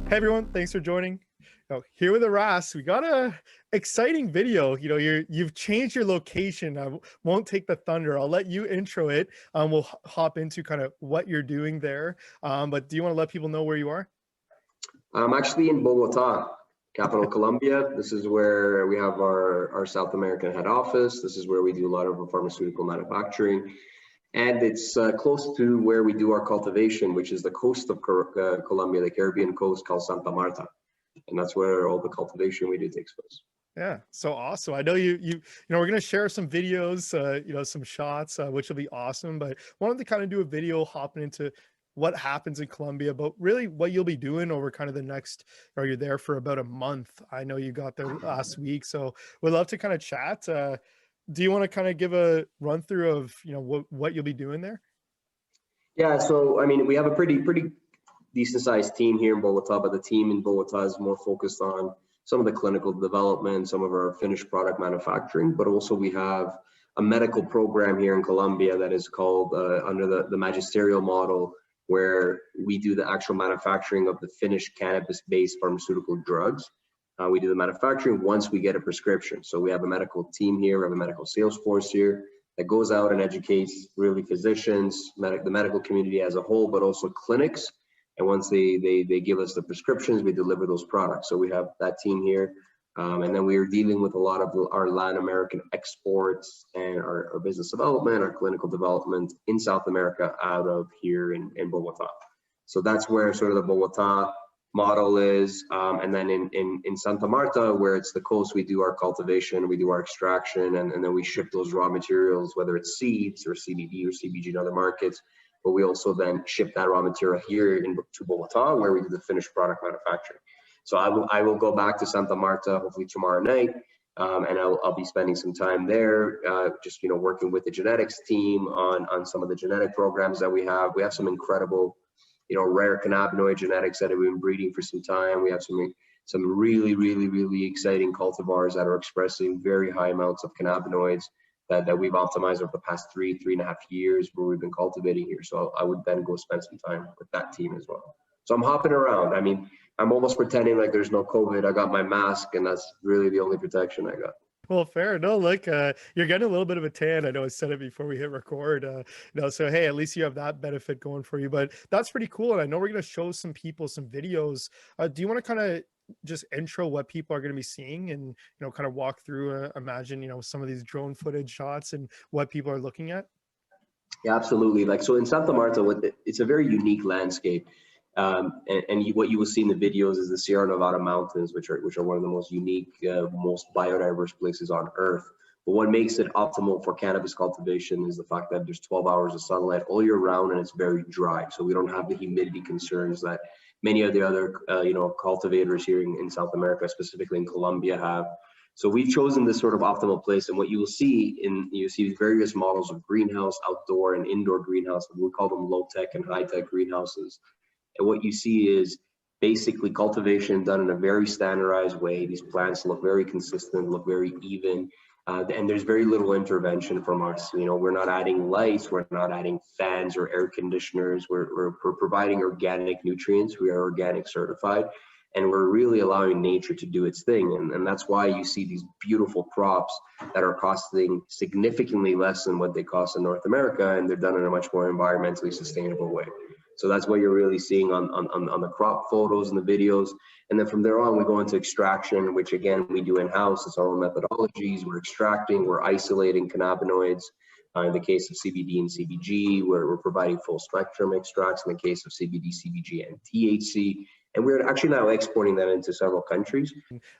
Hey everyone, thanks for joining. Here with Aras, we got a exciting video. You've changed your location. Won't take the thunder. I'll let you intro it. We'll hop into kind of what you're doing there. But do you want to let people know where you are? I'm actually in Bogota, capital Colombia. This is where we have our South American head office. This is where we do a lot of our pharmaceutical manufacturing. And it's close to where we do our cultivation, which is the coast of Colombia, the Caribbean coast called Santa Marta. And that's where all the cultivation we do takes place. Yeah, so awesome. I know we're gonna share some videos, some shots, which will be awesome. But wanted to kind of do a video hopping into what happens in Colombia, but really what you'll be doing over kind of the next, or you're there for about a month. I know you got there last week, so we'd love to kind of chat. Do you want to kind of give a run through of what you'll be doing there? Yeah, so I mean, we have a pretty decent sized team here in Bogota, but the team in Bogota is more focused on some of the clinical development, some of our finished product manufacturing, but also we have a medical program here in Colombia that is called under the magisterial model, where we do the actual manufacturing of the finished cannabis-based pharmaceutical drugs. We do the manufacturing once we get a prescription. So we have a medical team here, we have a medical sales force here that goes out and educates really physicians, the medical community as a whole, but also clinics. And once they give us the prescriptions, we deliver those products. So we have that team here. And then we are dealing with a lot of our Latin American exports and our business development, our clinical development in South America out of here in Bogota. So that's where sort of the Bogota model is. And then in Santa Marta, where it's the coast, we do our cultivation, we do our extraction, and then we ship those raw materials, whether it's seeds or CBD or CBG in other markets. But we also then ship that raw material here to Bogota, where we do the finished product manufacturing. So I will go back to Santa Marta hopefully tomorrow night, and I'll be spending some time there, just working with the genetics team on some of the genetic programs that we have. We have some incredible, rare cannabinoid genetics that have been breeding for some time. We have some really exciting cultivars that are expressing very high amounts of cannabinoids that we've optimized over the past 3.5 years where we've been cultivating here. So I would then go spend some time with that team as well. So I'm hopping around. I mean, I'm almost pretending like there's no COVID. I got my mask, and that's really the only protection I got. Well, fair. No, look, you're getting a little bit of a tan. I know I said it before we hit record. So hey, at least you have that benefit going for you. But that's pretty cool. And I know we're gonna show some people some videos. Do you want to kind of just intro what people are going to be seeing and kind of walk through? Imagine some of these drone footage shots and what people are looking at. Yeah, absolutely. Like, so in Santa Marta, it's a very unique landscape. What you will see in the videos is the Sierra Nevada mountains, which are one of the most unique, most biodiverse places on Earth. But what makes it optimal for cannabis cultivation is the fact that there's 12 hours of sunlight all year round, and it's very dry. So we don't have the humidity concerns that many of the other, cultivators here in South America, specifically in Colombia, have. So we've chosen this sort of optimal place, and what you will see you see various models of greenhouse, outdoor and indoor greenhouse. We call them low tech and high tech greenhouses. And what you see is basically cultivation done in a very standardized way. These plants look very consistent, look very even, and there's very little intervention from us. We're not adding lights, we're not adding fans or air conditioners. We're providing organic nutrients. We are organic certified, and we're really allowing nature to do its thing. And that's why you see these beautiful crops that are costing significantly less than what they cost in North America, and they're done in a much more environmentally sustainable way. So that's what you're really seeing on the crop photos and the videos. And then from there on, we go into extraction, which again, we do in-house. It's our own methodologies. We're extracting, we're isolating cannabinoids. In the case of CBD and CBG, we're providing full spectrum extracts. In the case of CBD, CBG, and THC. And we're actually now exporting that into several countries.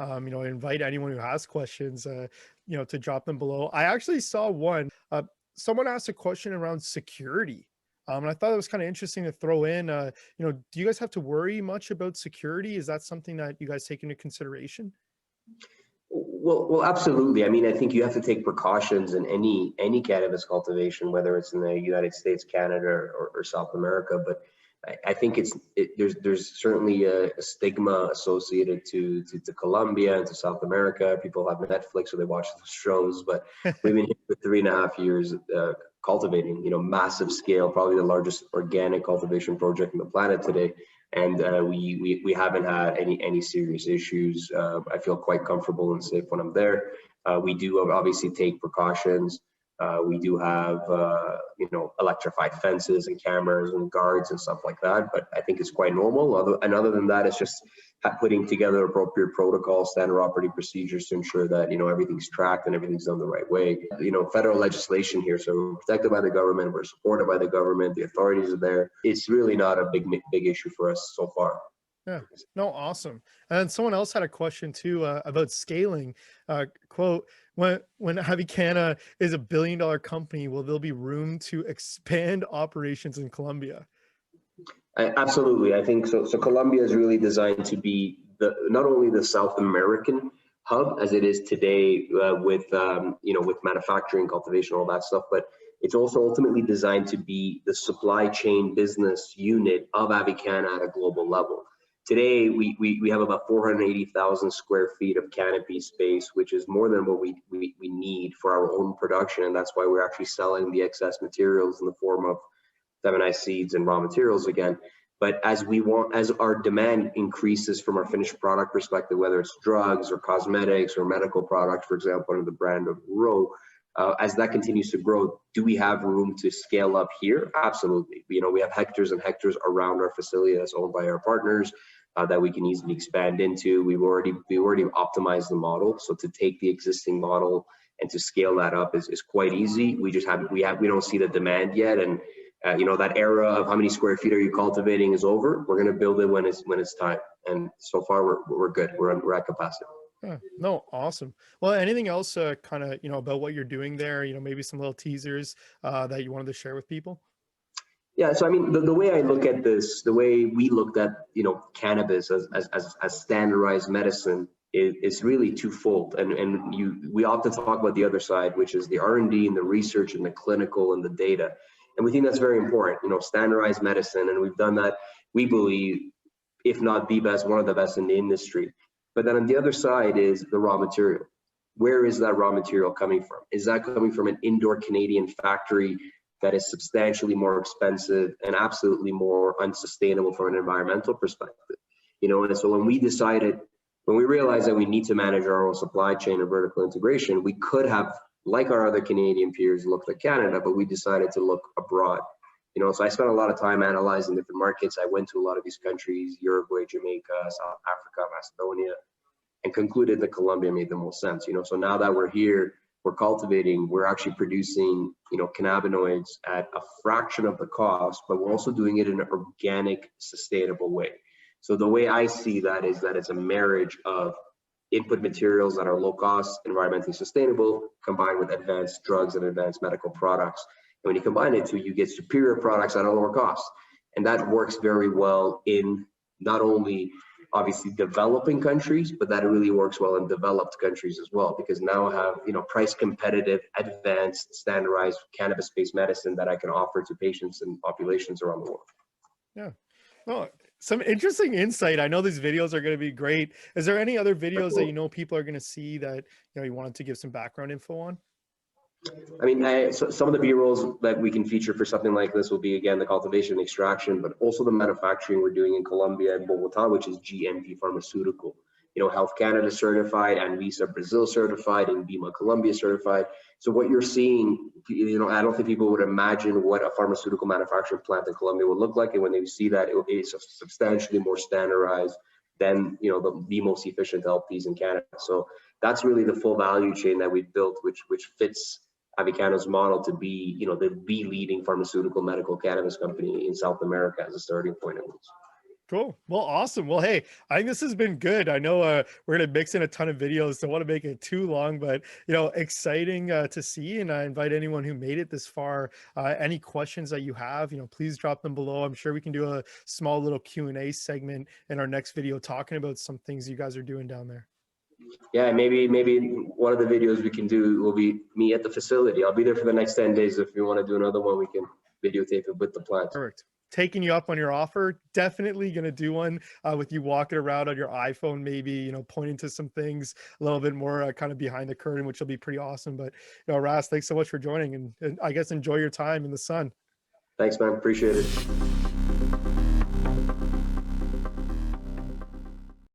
Invite anyone who has questions, to drop them below. I actually saw one, someone asked a question around security. And I thought it was kind of interesting to throw in, do you guys have to worry much about security? Is that something that you guys take into consideration? Well, absolutely. I mean, I think you have to take precautions in any cannabis cultivation, whether it's in the United States, Canada, or South America. But I think there's certainly a stigma associated to Colombia and to South America. People have Netflix, so they watch those shows. But we've been here for 3.5 years cultivating, massive scale, probably the largest organic cultivation project on the planet today. and we haven't had any serious issues. I feel quite comfortable and safe when I'm there. We do obviously take precautions. We do have electrified fences and cameras and guards and stuff like that, but I think it's quite normal. Other than that, it's just putting together appropriate protocols, standard operating procedures to ensure that everything's tracked and everything's done the right way. Federal legislation here, so we're protected by the government, we're supported by the government, the authorities are there. It's really not a big issue for us so far. Yeah, no, awesome. And then someone else had a question too, about scaling. Quote, when Avicanna is $1 billion company, will there be room to expand operations in Colombia? Absolutely, I think so. So Colombia is really designed to be not only the South American hub as it is today, with manufacturing, cultivation, all that stuff, but it's also ultimately designed to be the supply chain business unit of Avicanna at a global level. Today, we have about 480,000 square feet of canopy space, which is more than what we need for our own production, and that's why we're actually selling the excess materials in the form of feminized seeds and raw materials again. But as our demand increases from our finished product perspective, whether it's drugs or cosmetics or medical products, for example, under the brand of Row, as that continues to grow, do we have room to scale up here? Absolutely. We have hectares and hectares around our facility that's owned by our partners that we can easily expand into. We've already optimized the model, so to take the existing model and to scale that up is quite easy. We don't see the demand yet, and that era of how many square feet are you cultivating is over. We're going to build it when it's time, and so far we're good. We're at capacity. Yeah, no, awesome. Well, anything else kind of about what you're doing there, maybe some little teasers that you wanted to share with people? Yeah, so I mean, the way I look at this, the way we looked at cannabis as standardized medicine is really twofold, and we often talk about the other side, which is the R&D and the research and the clinical and the data, and we think that's very important. Standardized medicine, and we've done that. We believe, if not the best, one of the best in the industry. But then on the other side is the raw material. Where is that raw material coming from? Is that coming from an indoor Canadian factory that is substantially more expensive and absolutely more unsustainable from an environmental perspective? And so when we realized that we need to manage our own supply chain and vertical integration, we could have, like our other Canadian peers, looked at Canada, but we decided to look abroad. So I spent a lot of time analyzing different markets. I went to a lot of these countries: Uruguay, Jamaica, South Africa, Macedonia, and concluded that Colombia made the most sense. So now that we're here, we're cultivating, we're actually producing, cannabinoids at a fraction of the cost, but we're also doing it in an organic, sustainable way. So the way I see that is that it's a marriage of input materials that are low cost, environmentally sustainable, combined with advanced drugs and advanced medical products. And when you combine it two, you get superior products at a lower cost. And that works very well in not only obviously developing countries, but that really works well in developed countries as well, because now I have, price competitive, advanced, standardized cannabis-based medicine that I can offer to patients and populations around the world. Yeah. Oh, some interesting insight. I know these videos are going to be great. Is there any other videos that people are going to see that you wanted to give some background info on? I mean, so some of the B-rolls that we can feature for something like this will be, again, the cultivation and extraction, but also the manufacturing we're doing in Colombia and Bogota, which is GMP pharmaceutical. Health Canada certified, and Visa Brazil certified, and BIMA Colombia certified. So what you're seeing, I don't think people would imagine what a pharmaceutical manufacturing plant in Colombia would look like, and when they see that, it will be substantially more standardized than the most efficient LPs in Canada. So that's really the full value chain that we've built, which fits Avicanna's model to be, the leading pharmaceutical medical cannabis company in South America as a starting point at least. Cool. Well, awesome. Well, hey, I think this has been good. I know we're going to mix in a ton of videos. Don't want to make it too long, but exciting to see. And I invite anyone who made it this far, any questions that you have, please drop them below. I'm sure we can do a small little Q&A segment in our next video talking about some things you guys are doing down there. Yeah, maybe one of the videos we can do will be me at the facility. I'll be there for the next 10 days. If you want to do another one, we can videotape it with the plant. Perfect. Taking you up on your offer. Definitely going to do one with you walking around on your iPhone, maybe, pointing to some things a little bit more kind of behind the curtain, which will be pretty awesome. But, Ras, thanks so much for joining, and I guess enjoy your time in the sun. Thanks, man. Appreciate it.